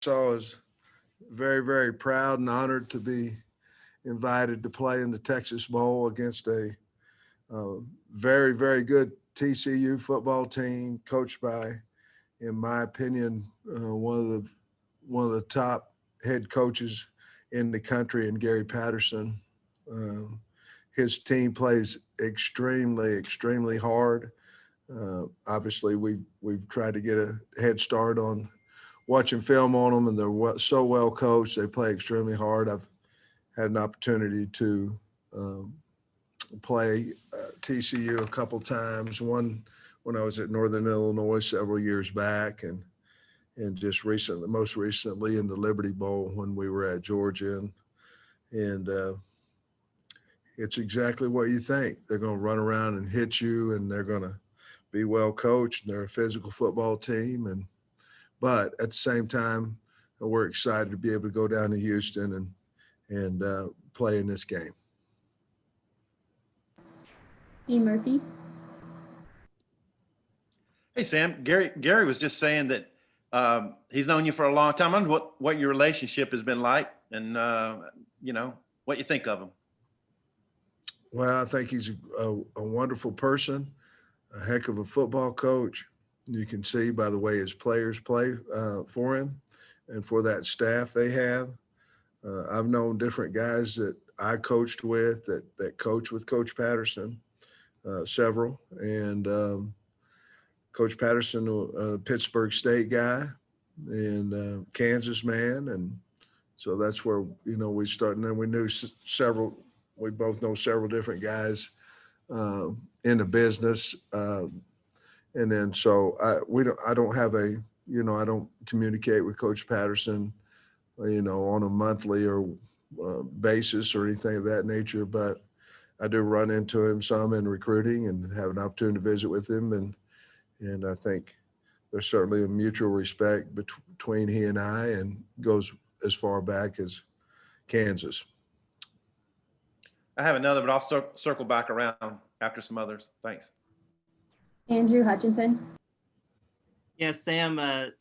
So I was very, very proud and honored to be invited to play in the Texas Bowl against a very, very good TCU football team, coached by, in my opinion, one of the top head coaches in the country, and Gary Patterson. Um, his team plays extremely, extremely hard. Obviously, we've tried to get a head start on watching film on them, and they're so well coached. They play extremely hard. I've had an opportunity to um, play TCU a couple times. One when I was at Northern Illinois several years back, and just recently, most recently in the Liberty Bowl when we were at Georgia, and it's exactly what you think. They're going to run around and hit you, and they're going to be well coached. And they're a physical football team, and but at the same time, we're excited to be able to go down to Houston and play in this game. E. Murphy. Hey, Sam. Gary was just saying that he's known you for a long time. I wonder what your relationship has been like, and what you think of him. Well, I think he's a wonderful person, a heck of a football coach. You can see by the way his players play for him and for that staff they have. I've known different guys that I coached with that coach with Coach Patterson, several. And Coach Patterson, a Pittsburgh State guy and Kansas man. And so that's where, we started. And then we knew we both know several different guys in the business. And then so I don't have I don't communicate with Coach Patterson, on a monthly or basis or anything of that nature, but I do run into him some in recruiting and have an opportunity to visit with him. And I think there's certainly a mutual respect between he and I, and goes as far back as Kansas. I have another, but I'll circle back around after some others. Thanks. Andrew Hutchinson. Yes, Sam.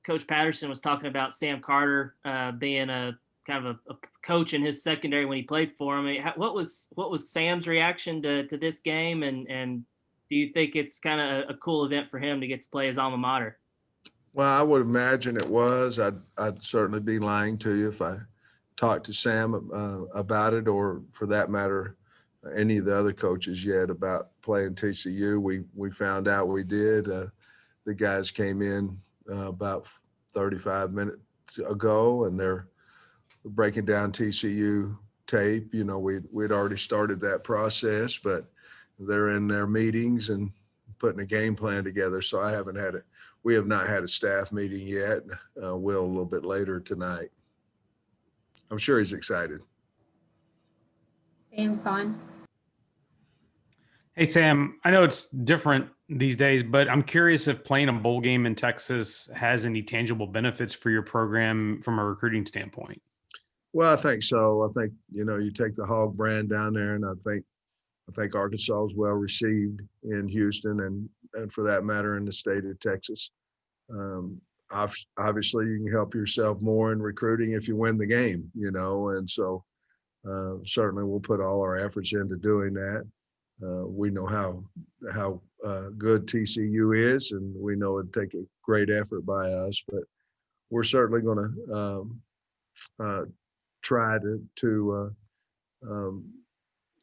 Coach Patterson was talking about Sam Carter being a kind of a coach in his secondary when he played for him. I mean, what was Sam's reaction to this game, and do you think it's kind of a cool event for him to get to play his alma mater? Well, I would imagine it was. I'd certainly be lying to you if I talked to Sam about it, or for that matter, any of the other coaches yet about playing TCU. We found out we did. The guys came in about 35 minutes ago, and they're breaking down TCU tape. We'd already started that process, but they're in their meetings and putting a game plan together. So we have not had a staff meeting yet. We'll a little bit later tonight. I'm sure he's excited. Sam Khan. Hey, Sam, I know it's different these days, but I'm curious if playing a bowl game in Texas has any tangible benefits for your program from a recruiting standpoint. Well, I think so. I think, you take the Hog brand down there, and I think Arkansas is well received in Houston and for that matter in the state of Texas. Obviously you can help yourself more in recruiting if you win the game, and so certainly we'll put all our efforts into doing that. We know how good TCU is, and we know it'd take a great effort by us, but we're certainly going to try to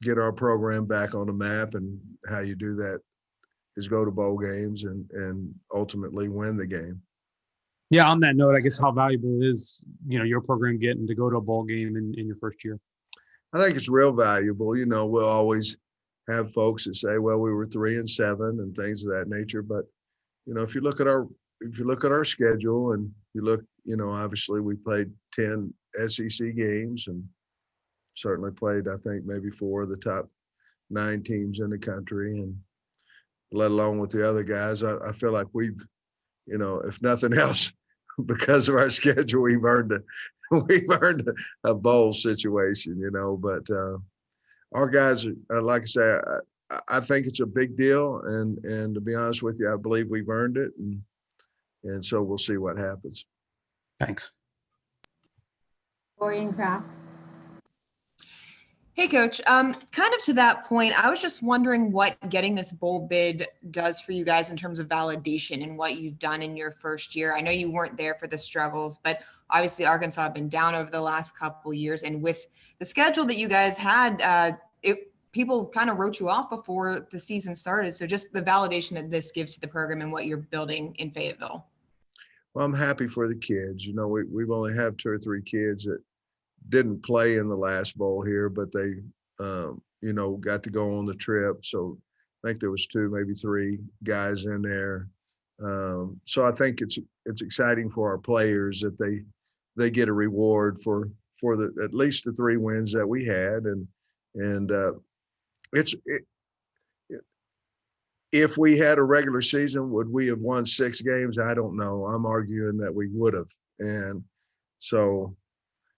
get our program back on the map. And how you do that is go to bowl games and ultimately win the game. Yeah, on that note, I guess how valuable is, your program getting to go to a bowl game in your first year? I think it's real valuable. We'll always have folks that say, well, we were 3-7 and things of that nature. But, if you look at our schedule, and you look, obviously we played 10 SEC games and certainly played, I think, maybe 4 of the top 9 teams in the country, and let alone with the other guys. I feel like we've, if nothing else, because of our schedule, we've earned a bowl situation, but our guys are, like I say, I think it's a big deal, and to be honest with you, I believe we've earned it, and so we'll see what happens. Thanks. Dorian Kraft. Hey, Coach. Kind of to that point, I was just wondering what getting this bowl bid does for you guys in terms of validation and what you've done in your first year. I know you weren't there for the struggles, but obviously Arkansas have been down over the last couple of years. And with the schedule that you guys had, people kind of wrote you off before the season started. So just the validation that this gives to the program and what you're building in Fayetteville. Well, I'm happy for the kids. You know, we've only have 2 or 3 kids that didn't play in the last bowl here, but they, you know, got to go on the trip. So I think there was 2, maybe 3 guys in there. So I think it's exciting for our players that they get a reward for at least the 3 wins that we had, and if we had a regular season, would we have won 6 games? I don't know. I'm arguing that we would have, and so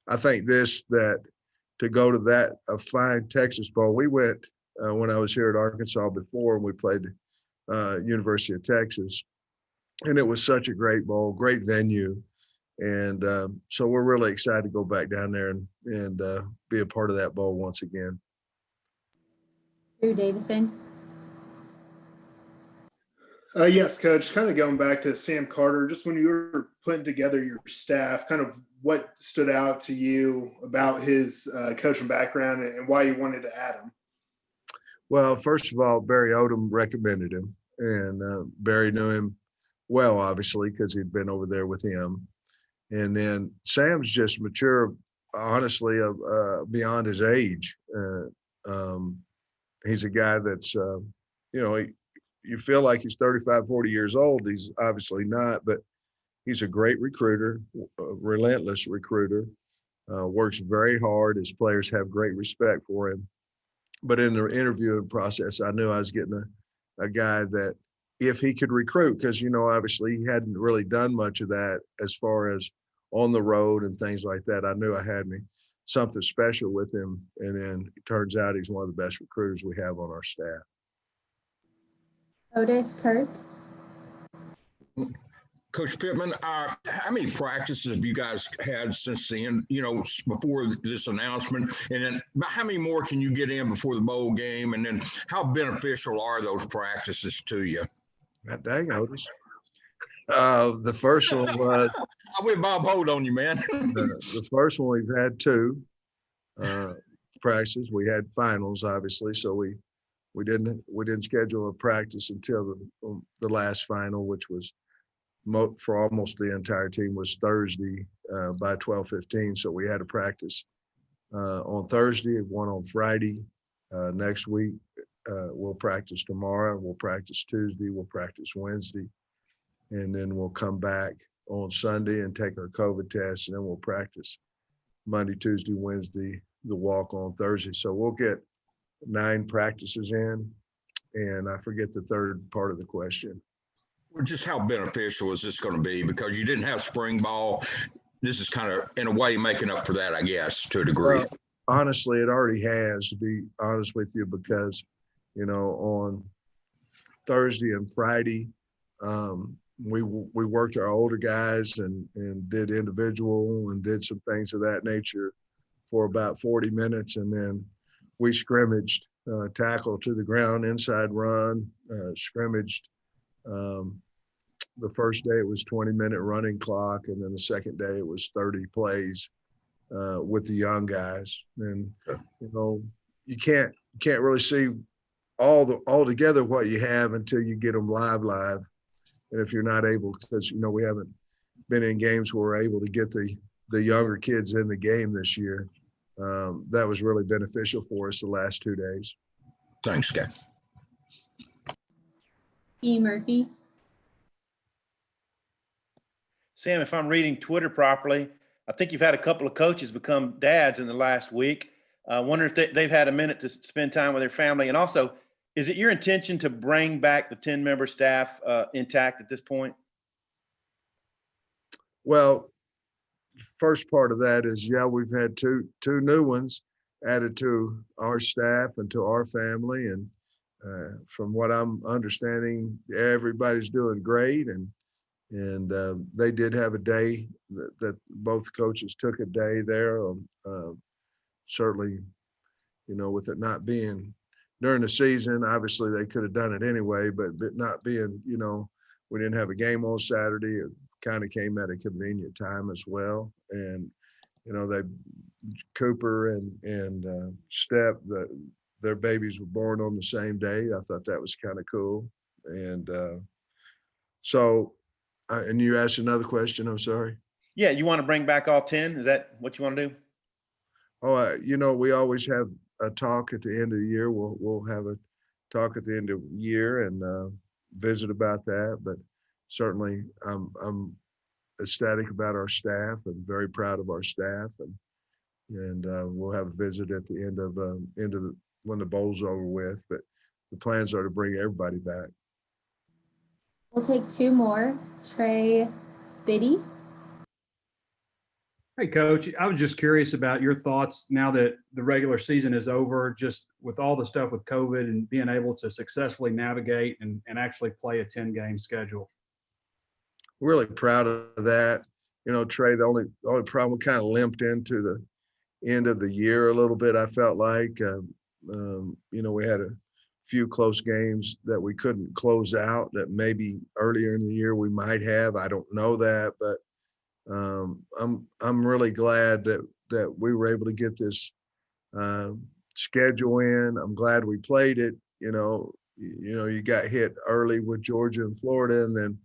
I think that to go to that a fine Texas Bowl, we went when I was here at Arkansas before, and we played University of Texas, and it was such a great bowl, great venue, and so we're really excited to go back down there and be a part of that bowl once again. Drew Davison. Yes, Coach. Kind of going back to Sam Carter, just when you were putting together your staff, kind of what stood out to you about his coaching background and why you wanted to add him? Well, first of all, Barry Odom recommended him, and Barry knew him well, obviously, because he'd been over there with him. And then Sam's just mature, honestly, beyond his age. He's a guy that's, you know, you feel like he's 35, 40 years old. He's obviously not, but he's a great recruiter, a relentless recruiter, works very hard. His players have great respect for him. But in the interviewing process, I knew I was getting a guy that if he could recruit, because, you know, obviously he hadn't really done much of that as far as on the road and things like that. I knew I had something special with him. And then it turns out he's one of the best recruiters we have on our staff. Otis Kirk. Coach Pittman, how many practices have you guys had since the end, you know, before this announcement? And then about how many more can you get in before the bowl game? And then how beneficial are those practices to you? God dang, Otis. The first one was I went Bob Holt on you, man. the first one we've had 2 practices. We had finals, obviously, so we didn't schedule a practice until the last final, which was for almost the entire team was Thursday by 12:15. So we had a practice on Thursday, one on Friday. Next week we'll practice tomorrow. We'll practice Tuesday. We'll practice Wednesday, and then we'll come back on Sunday and take our COVID test, and then we'll practice Monday, Tuesday, Wednesday, the walk on Thursday. So we'll get 9 practices in, and I forget the third part of the question. Well, just how beneficial is this going to be? Because you didn't have spring ball. This is kind of, in a way, making up for that, I guess, to a degree. Honestly, it already has, to be honest with you, because, you know, on Thursday and Friday, we worked our older guys and did individual and did some things of that nature for about 40 minutes. And then we scrimmaged, tackle to the ground, inside run, scrimmaged. The first day it was 20-minute running clock, and then the second day it was 30 plays with the young guys. And you know, you can't really see all together what you have until you get them live. And if you're not able, because you know we haven't been in games where we're able to get the younger kids in the game this year, that was really beneficial for us the last 2 days. Thanks, guy. E. Murphy. Sam, if I'm reading Twitter properly, I think you've had a couple of coaches become dads in the last week. I wonder if they've had a minute to spend time with their family. And also, is it your intention to bring back the 10-member staff intact at this point? Well, first part of that is, yeah, we've had two new ones added to our staff and to our family. And from what I'm understanding, everybody's doing great. And And they did have a day that both coaches took a day there. Certainly, with it not being during the season, obviously they could have done it anyway, but not being, we didn't have a game on Saturday. It kind of came at a convenient time as well. And, they Cooper and Step, their babies were born on the same day. I thought that was kind of cool. And and you asked another question. I'm sorry. Yeah, you want to bring back all 10? Is that what you want to do? Oh, we always have a talk at the end of the year. We'll have a talk at the end of the year and visit about that. But certainly, I'm ecstatic about our staff and very proud of our staff. And we'll have a visit at the end of when the bowl's over with. But the plans are to bring everybody back. We'll take two more. Trey Biddy. Hey, Coach, I was just curious about your thoughts now that the regular season is over, just with all the stuff with COVID and being able to successfully navigate and actually play a 10-game schedule. Really proud of that. Trey, the only problem, we kind of limped into the end of the year a little bit, I felt like. We had a few close games that we couldn't close out that maybe earlier in the year we might have. I don't know that, but I'm really glad that we were able to get this schedule in. I'm glad we played it. You got hit early with Georgia and Florida, and then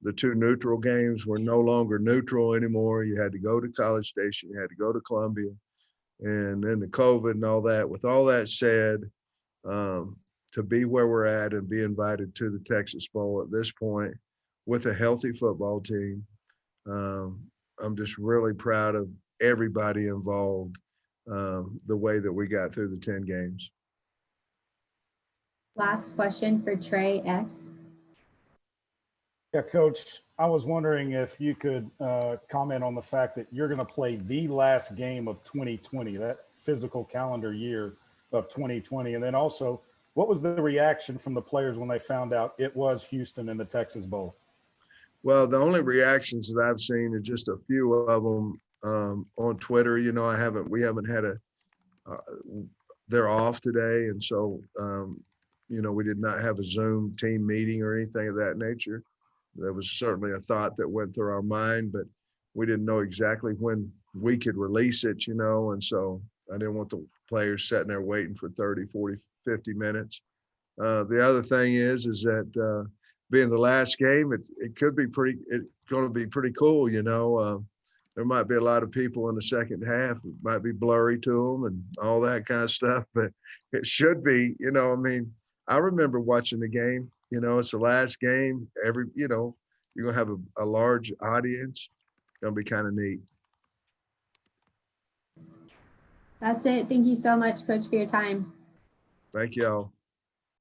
the two neutral games were no longer neutral anymore. You had to go to College Station, you had to go to Columbia, and then the COVID and all that. With all that said, to be where we're at and be invited to the Texas Bowl at this point with a healthy football team, I'm just really proud of everybody involved, the way that we got through the 10 games. Last question for Trey S. Yeah, Coach, I was wondering if you could comment on the fact that you're going to play the last game of 2020, that physical calendar year of 2020. And then also, what was the reaction from the players when they found out it was Houston in the Texas Bowl? Well, the only reactions that I've seen are just a few of them on Twitter. We haven't had they're off today. And so, we did not have a Zoom team meeting or anything of that nature. There was certainly a thought that went through our mind, but we didn't know exactly when we could release it, and so I didn't want the players sitting there waiting for 30, 40, 50 minutes. The other thing is that being the last game, it's going to be pretty cool, There might be a lot of people in the second half. It might be blurry to them and all that kind of stuff, but it should be, I remember watching the game, it's the last game. You're going to have a large audience. It's going to be kind of neat. That's it. Thank you so much, Coach, for your time. Thank y'all.